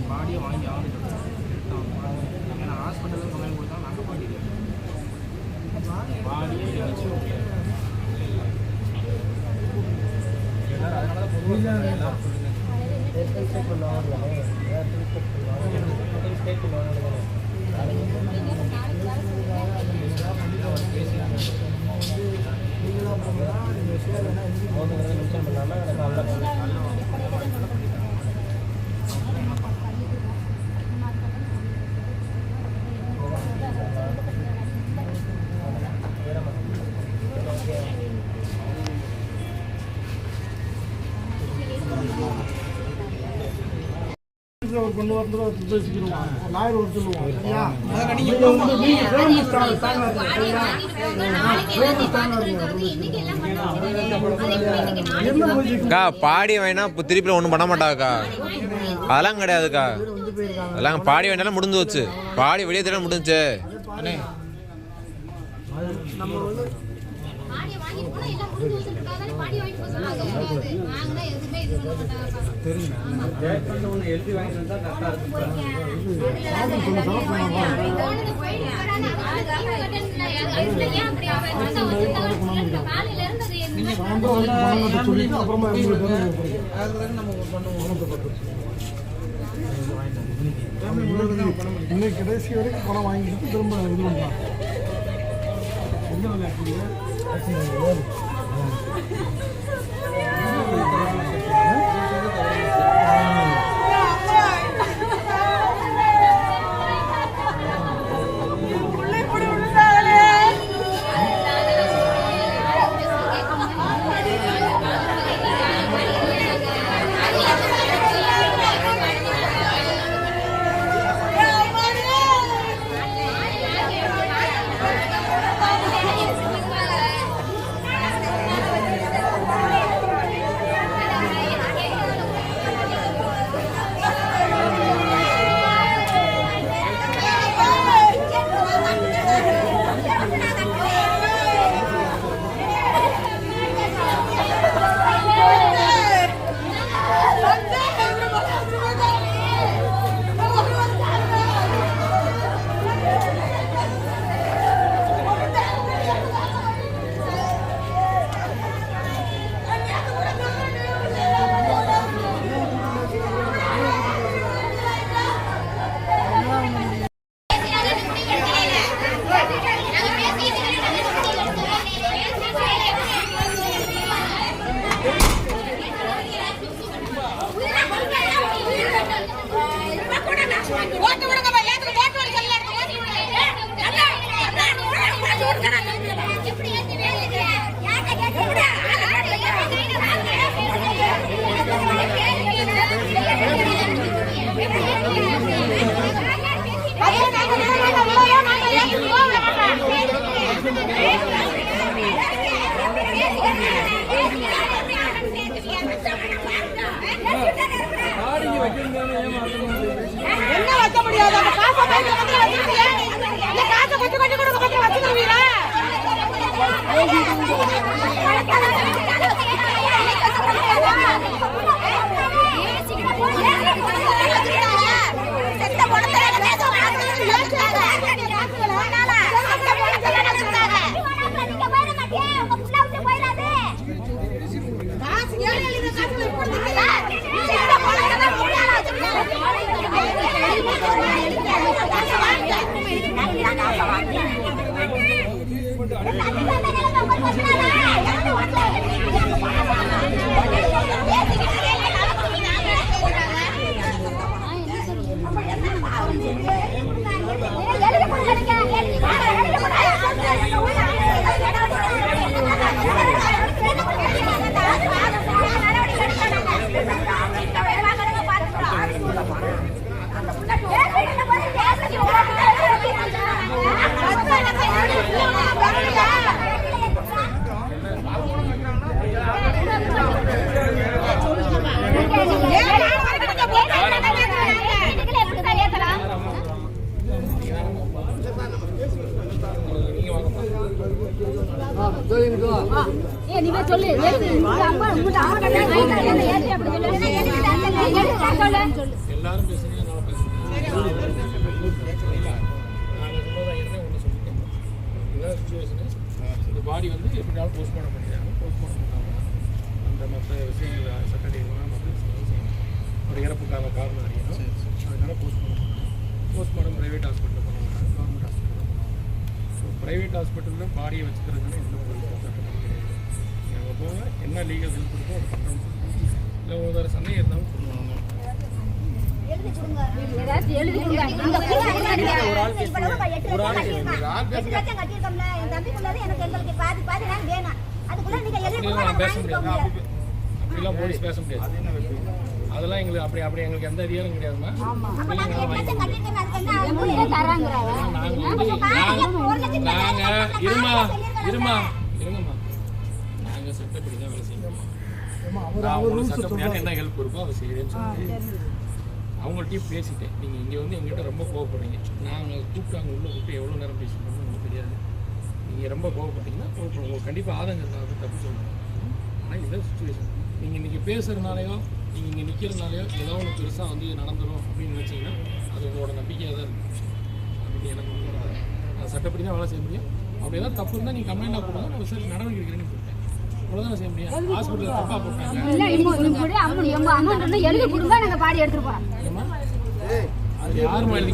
பாடியை வாங்கி ஆகிட்டு ஏன்னா ஹாஸ்பிட்டலில் கொண்டு கொடுத்தா நாங்கள் பாடியை வச்சு அதனால கொண்டு வரது பேசிக்கிறோம் லாயர் ஒரு சொல்லுவோம் சரியா பாடி வேணா திருப்பி ஒன்றும் பண்ண மாட்டாக்கா அதெல்லாம் கிடையாதுக்கா அதெல்லாம் பாடி வேணாலும் முடிஞ்சு வச்சு பாடி வெளியே தர முடிஞ்சு எழுதி வாங்கிட்டு இன்னைக்கு கடைசி வரைக்கும் பணம் வாங்கிட்டு திரும்ப இது பண்ணலாம் என்ன விளையாட்டு என்ன வைக்க முடியாது காசை கொஞ்சம் கொஞ்சம் கூட வச்சுருவீங்களா What? சொல்லு அம்மா ஏற்றி அப்படி சொல்லு எல்லாரும் பேசுறீங்க, நல்லா பேசுறீங்க. நாங்கள் சொன்னதாக இருந்தால் ஒன்று சொல்லிட்டோம். இதுதான் சுச்சுவேஷனு. இந்த பாடி வந்து எப்படினாலும் போஸ்ட்மார்ட்டம் பண்ணிடுறாங்க. போஸ்ட்மார்ட்டம் பண்ணாமல் அந்த மற்ற விஷயங்கள் சட்டடிகளாக மற்ற விஷயங்கள் ஒரு இறப்புக்கான காரணம் அறியணும். அதனால போஸ்ட்மார்ட்டம் ப்ரைவேட் ஹாஸ்பிட்டலில் பண்ணுவாங்க, கவர்மெண்ட் ஹாஸ்பிட்டலில் பண்ணுவாங்க. ஸோ ப்ரைவேட் ஹாஸ்பிட்டலில் பாடியை வச்சுக்கிறதுனால எந்த ஒரு சட்டம் கிடையாது. நாங்கள் போக என்ன லீகல் ஹெல்ப் இருக்கோ அதை பண்ணுறோம்னு சொல்லுவோம். இல்லை ஒரு சந்தேகம் இருந்தாலும் சொல்லுவாங்க. அப்படிலாம் போலீஸ் பேச முடியாது. அதெல்லாம் எங்களுக்கு அப்படி எங்களுக்கு எந்த அதிகாரம் கிடையாதுமா. இருங்கம்மா நாங்கள் சட்டப்படி தான் வேலை செய்யணும். சட்டப்படியான என்ன ஹெல்ப் இருக்கோ அதை செய்யறேன்னு சொல்லி அவங்கள்ட்டையும் பேசிட்டேன். நீங்கள் இங்கே வந்து எங்கள்கிட்ட ரொம்ப கோவப்படுறீங்க. நாங்கள் கூப்பிட்டாங்க உள்ளே கூப்பிட்டு எவ்வளோ நேரம் பேசிக்கணும்னு உங்களுக்கு தெரியாது. நீங்கள் ரொம்ப கோவப்பட்டீங்கன்னா கோவப்படும். உங்களுக்கு கண்டிப்பாக ஆதங்கம் இருந்தால் தப்பு சொல்லுங்கள். ஆனால் இதுதான் சுச்சுவேஷன். நீங்கள் இன்றைக்கி பேசுகிறனாலையோ நீங்கள் இங்கே நிற்கிறதுனாலையோ ஏதோ ஒன்று பெருசாக வந்து நடந்துடும் அப்படின்னு நினச்சிங்கன்னா அது உங்களோட நம்பிக்கையாக தான் இருக்குது. அப்படி எனக்கு நான் சட்டப்படி தான் வேலை செய்ய முடியும். அப்படி ஏதாவது தப்பு இருந்தால் நீங்கள் கம்ப்ளைண்டாக போடுங்க, நான் விசாரிச்சு நடவடிக்கை எடுக்கிறேன்னு போட்டேன். அவ்வளோதான் செய்ய முடியும். ஹாஸ்பிட்டலில் தப்பாக போட்டாங்க. எழுதி கொடுங்க, நாங்கள் பாடி எடுத்துட்டு போறோம். அது யாருமா எழுதி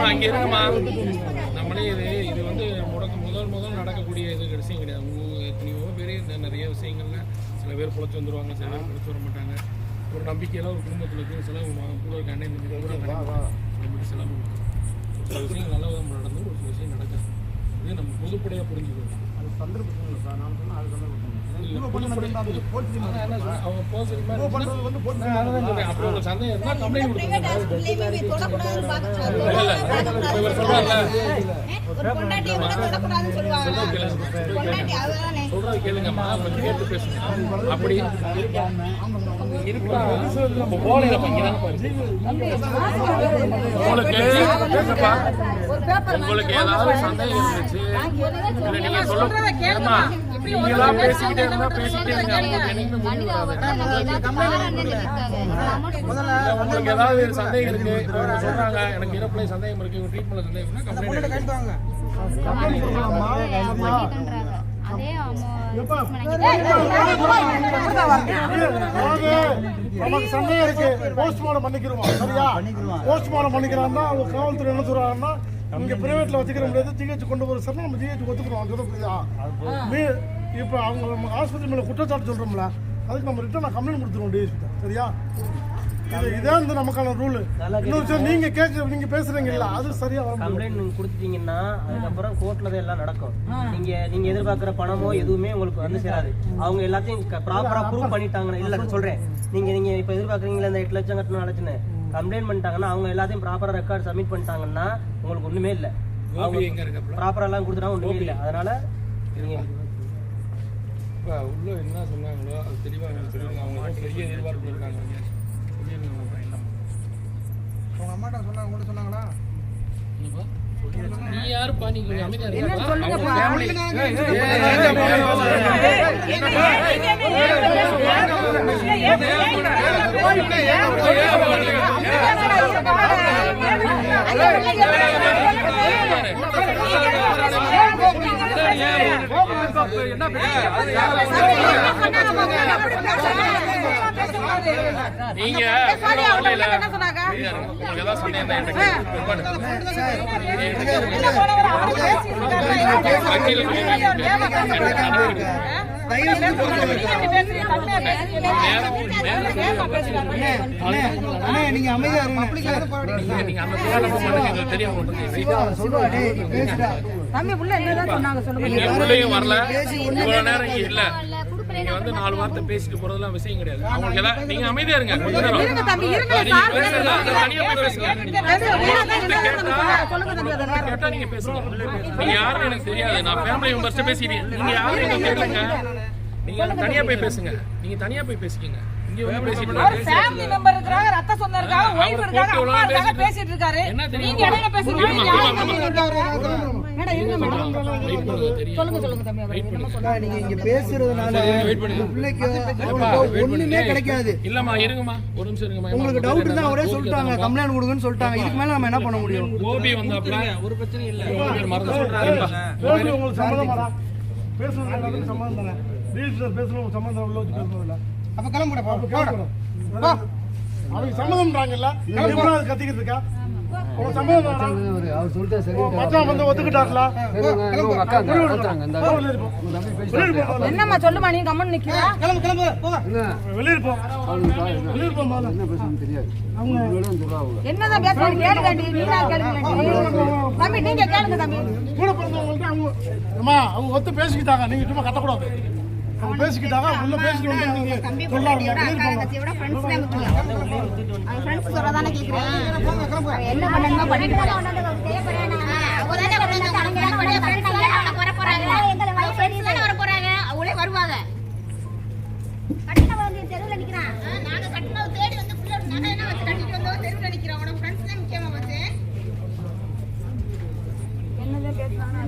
அங்கே இருக்குமா? நம்மளே இது வந்து முதல் நடக்கக்கூடிய இது விஷயம் கிடையாது. எத்தனையோ பேர் நிறைய விஷயங்கள்ல சில பேர் பொழைச்சி வந்துடுவாங்க, சில பேர் பொழைச்சி வர மாட்டாங்க. ஒரு நம்பிக்கையெல்லாம் ஒரு குடும்பத்தில் இருக்குது. சில கூட இருக்க அண்ணன் தம்பி கூட செலவு சில விஷயங்கள் நல்ல விதமாக நடந்து ஒரு சில விஷயம் நடக்காது. இது நம்ம பொதுப்படையாக புரிஞ்சுக்கணும். அது சந்தர்ப்பம் இல்லை சார். நான் சொன்னால் அது சந்தர்ப்பம் அவங்க போசிட்டிவ் அப்படி ஒரு சந்தேகம் இருந்தால் கம்ப்ளைண்ட் கொடுத்துருங்க. சொல்றது கேளுங்கம்மா, கொஞ்சம் கேட்டு பேசுங்க. அப்படி உங்களுக்கு ஏதாவது சந்தேகம் இருந்துச்சு இல்லை நீங்க சொல்லுமா, நீங்களாம் பேசிக்கிட்டே இருந்தா பேசிக்கிட்டே இருங்க. என்னைக்குமே முடிவு உங்களுக்கு ஏதாவது சந்தேகம் இருக்கு சொல்றாங்க, எனக்கு இறப்புல சந்தேகம் இருக்கு, ட்ரீட்மெண்ட்ல சந்தேகம்னா கம்ப்ளைண்ட் எடுத்துவாங்க. நமக்கு சந்தேகம் இருக்கு, போஸ்ட்மார்ட்டம் பண்ணிக்கிறோம். சரியா, போஸ்ட்மார்ட்டம் பண்ணிக்கிறாங்கன்னா அவங்க காவல்துறை என்ன சொல்றாங்கன்னா இங்க பிரைவேட்ல வச்சுக்கிற முடியாது, ஜிஹெச் கொண்டு போற சார் நம்ம ஜிஹெச் ஒத்துக்கிறோம். அது புரியுதா? இப்போ அவங்க நம்ம ஆஸ்பத்திரி மேல குற்றச்சாட்டு சொல்றோம்ல, அதுக்கு நம்ம ரிட்டர்ன் கம்ப்ளைண்ட் கொடுத்துருவோம் டிஎஸ்பி. சரியா, இதான் இந்த நமக்கான ரூல். இன்னொரு நீங்க பேசுறீங்க இல்ல, அது சரியா கம்ப்ளைண்ட் நீங்க கொடுத்துட்டீங்கன்னா அதுக்கப்புறம் கோர்ட்ல தான் எல்லாம் நடக்கும். நீங்க எதிர்பார்க்கிற பணமோ எதுவுமே உங்களுக்கு வந்து சேராது. அவங்க எல்லாத்தையும் ப்ராப்பரா ப்ரூவ் பண்ணிட்டாங்கன்னா, இல்ல சொல்றேன், நீங்க இப்ப எதிர்பார்க்குறீங்களா இந்த 8 லட்சம் கட்டணும் நடச்சுன்னு கம்ப்ளைண்ட் பண்ணிட்டாங்கன்னா அவங்க எல்லாத்தையும் ப்ராப்பரா ரெக்கார்ட் சப்மிட் பண்ணிட்டாங்கன்னா உங்களுக்கு ஒண்ணுமே இல்லை. ப்ராப்பரா எல்லாம் கொடுத்துட்டா ஒண்ணுமே இல்லை. அதனால உள்ள என்ன சொன்னாங்களோ அது தெளிவாக சொல்லுவாங்க. அவங்க பெரிய எதிர்பார்ப்பு இருக்காங்க. அவங்க அம்மாட்ட சொன்னாங்க, உங்கள்கிட்ட சொன்னாங்களா? நீ யாருப்பா? நீங்க அமைதியா நீங்க நீங்க அமைதியா வரல, இவ்வளவு நேரம் இல்ல நீங்க வந்து 4 வார்த்தை பேசிட்டு போறதெல்லாம் விஷயம் கிடையாது. அவங்களுக்கு ஏதாவது நீங்க அமைதியா இருங்க. கொஞ்ச நேரம். இருங்க தம்பி, இருங்க. நீங்க பேசுறது தனியா போய் பேசுங்க. சொல்லுங்க தம்பி, அதை கேட்டா நீங்க பேசுங்க. நீங்க யாருன்னு எனக்கு தெரியாது. நான் ஃபேமிலி மெம்பர்ஸ்ட்ட பேசிட்டேன். நீங்க யாருன்னு எனக்கு தெரியலங்க. நீங்க தனியா போய் பேசுங்க. நீங்க தனியா போய் பேசிக்கங்க. இங்க வந்து பேசிட்டு ஃபேமிலி மெம்பர் இருக்காங்க, ரத்த சொந்தம் இருக்காங்க, ஒய்ஃப் இருக்காங்க, அம்மா இருக்காங்க, பேசிட்டு இருக்காரு. நீங்க இடையில பேசுறீங்க. நீங்க யாரு தம்பி இருக்காரு? மேடம் இருங்க மேடம். சொல்லுங்க தம்பி, அவர் என்ன சொல்றாரு? நீங்க இங்க பேசுறதுனால பிள்ளைக்கு ஒண்ணுமே கிடைக்காது. இல்லம்மா இருங்கம்மா, ஒரு நிமிஷம் இருங்கம்மா. உங்களுக்கு டவுட் தான் அவரே சொல்லிட்டாங்க, கம்ப்ளைண்ட் கொடுங்கன்னு சொல்லிட்டாங்க. இதுக்கு மேல நம்ம என்ன பண்ண முடியும்? கோபி வந்தாப்ல ஒரு பிரச்சனை இல்ல. மறந்து சொல்றாரு. பேசி உங்களுக்கு சம்மந்தமாடா பேசுறது எல்லாத்துக்கும் சம்மந்தம் தானே. வீட்டில் பேசணும் உங்களுக்கு சம்மந்தம் உள்ள வச்சு பேசுறது இல்லை. அப்ப கிளம்புடா. அவங்க சம்மதம்ன்றாங்கல்ல, கிளம்புனா அது கத்திக்கிட்டு இருக்கா? உங்க சம்மதம் அவர் சொல்லிட்டா சரி. மச்சான் வந்து ஒத்துக்கிட்டாங்களா? என்னம்மா சொல்லுமா, நீ கம்மன் நிக்கிறா? கிளம்பு போங்க. வெளியில் போ, வெளியில் போ மாலை. என்னதான் பேசுறாங்க கேளுங்க. நீங்க கேளுங்க தம்பி, நீங்க கேளுங்க தம்பி. கூட பிறந்தவங்கள்ட்ட அவங்க அம்மா அவங்க ஒத்து பேசிக்கிட்டாங்க. நீங்க சும்மா கத்தக்கூடாது. அவங்க பேசிக்கிட்டாங்க, உள்ள பேசிட்டு வந்து நீங்க சொல்லாருங்க. வெளியில் போங்க. ஃப்ரெண்ட்ஸ் சொல்றதானே கேக்குறேன். என்ன பண்ணணுமோ பண்ணிட்டு போறாங்க. அவங்களே வருவாங்க. கட்டின வந்து தெருவில் நிக்கிறான். நாங்க கட்டின தேடி வந்து நகை என்ன வச்சு கட்டிட்டு வந்தோம், தெருவில் நிக்கிறோம். உனக்கு ஃப்ரெண்ட்ஸ் தான் முக்கியமா வந்து என்னதான் பேசுறாங்க.